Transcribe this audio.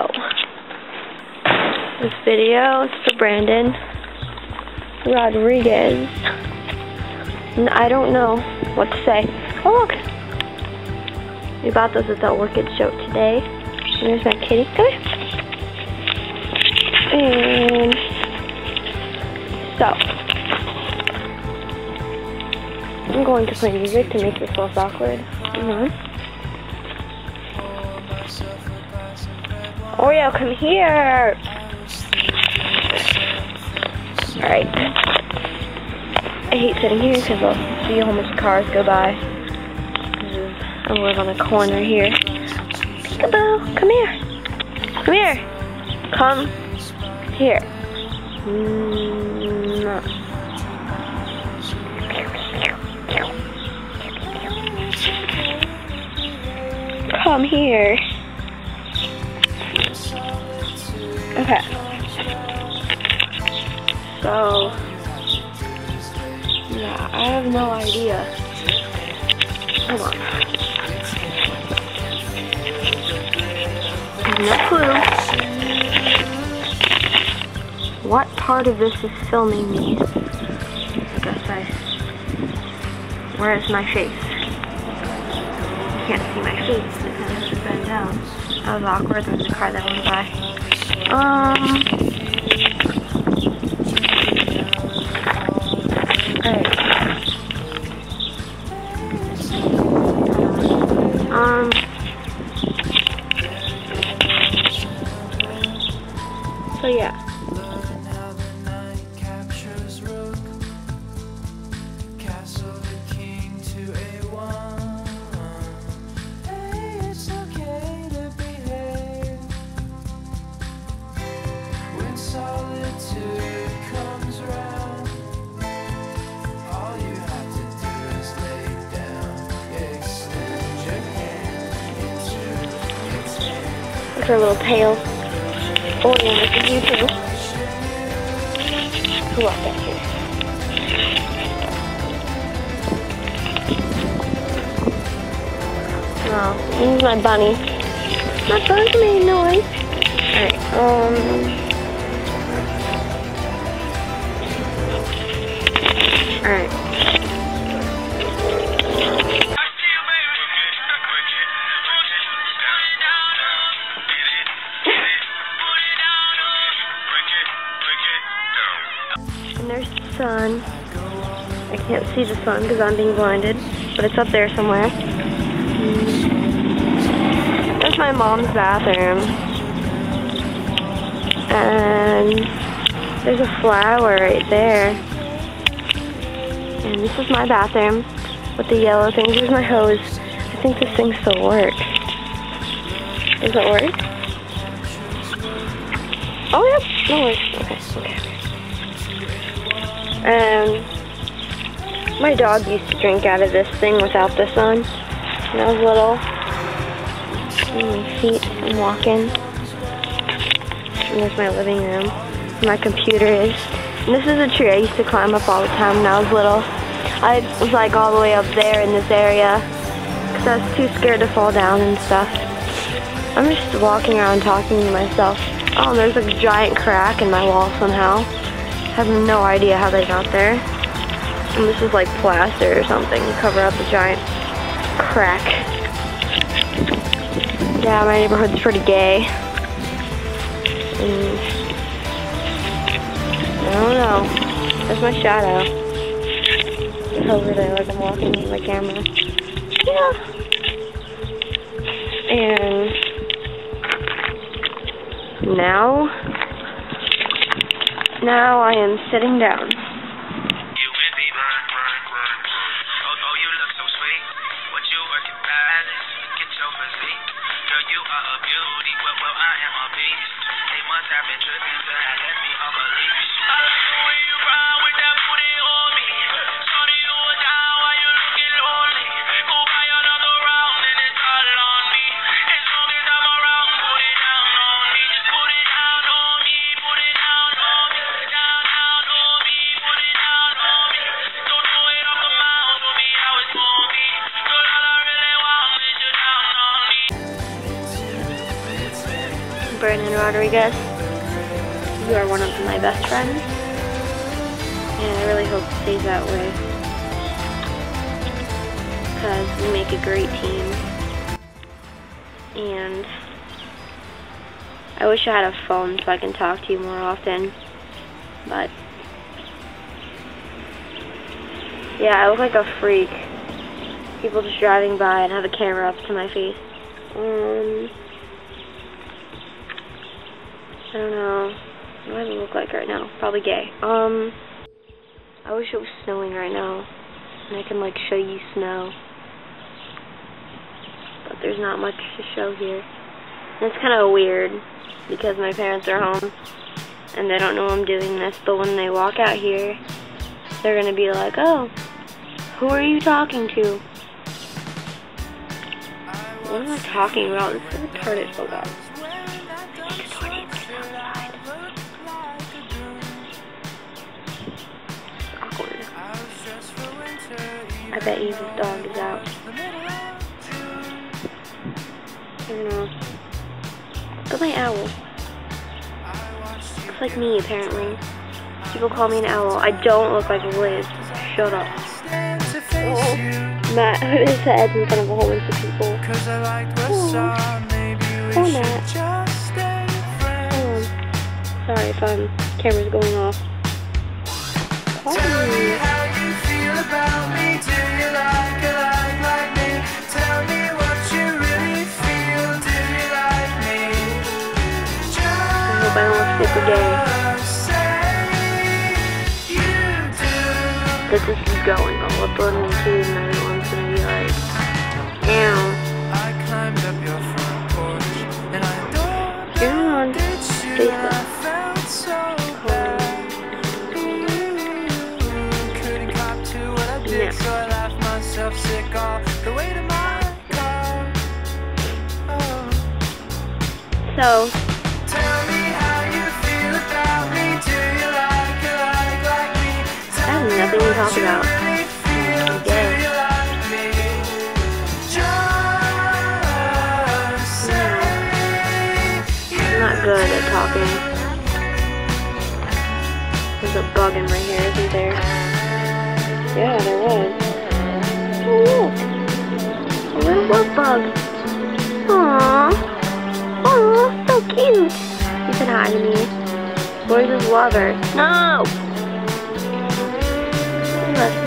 So, this video is for Brandon Rodriguez. And I don't know what to say. Oh, look! We bought those at the orchid show today. And there's my kitty. Come here. And so, I'm going to play music to make this less awkward. Oreo, come here! Alright. I hate sitting here because I'll see how much cars go by. I live on a corner here. Peekaboo, come here! Come here! Come here. Come here. Okay. So, yeah, I have no idea. Hold on. I have no clue what part of this is filming me. Where's my face? You can't see my face because it's bent down. That was awkward. There's a car that went by. Alright. So yeah. Look at her little tail. Oh yeah, look at you too. Who else back here? Oh, this is my bunny. My bunny made noise. Alright, Alright. And there's the sun. I can't see the sun because I'm being blinded, but it's up there somewhere. There's my mom's bathroom. And there's a flower right there. And this is my bathroom with the yellow thing. Here's my hose. I think this thing still works. Does it work? Oh, yep. No works. Okay. And my dog used to drink out of this thing without this on when I was little. And my feet, I'm walking. And there's my living room. My computer is. And this is a tree I used to climb up all the time when I was little. I was like all the way up there in this area because I was too scared to fall down and stuff. I'm just walking around talking to myself. Oh, there's a giant crack in my wall somehow. I have no idea how they got there. And this is like plaster or something to cover up a giant crack. Yeah, my neighborhood's pretty gay. And I don't know. There's my shadow. It's over there like I'm walking with my camera. Yeah. And now I am sitting down. Brandon Rodriguez. You are one of my best friends, and I really hope it stays that way, because we make a great team. And I wish I had a phone so I can talk to you more often, but yeah, I look like a freak. People just driving by and have a camera up to my face. I don't know. What do I look like right now? Probably gay. I wish it was snowing right now, and I can like show you snow. But there's not much to show here. And it's kind of weird, because my parents are home, and they don't know I'm doing this, but when they walk out here, they're gonna be like, oh, who are you talking to? What am I talking about? This is retarded so bad. Next door neighbors outside. It's awkward. I bet Eva's dog is out. I don't know. Look at my owl. Looks like me, apparently. People call me an owl. I don't look like Liz. Shut up. Oh, Matt hit his head in front of a whole bunch of people. Oh, Matt. Sorry if camera's going off. Call me. I don't look super gay. But this is going. I'll upload it to you and everyone's gonna be like, ew. You're on Facebook. So nothing to talk about. I'm not good at talking. There's a bug in my hair, isn't there? Yeah, there was. Oh, look! A little love bug. Aww. Aww, so cute. He said hi to me. Where's his lover? No! Let's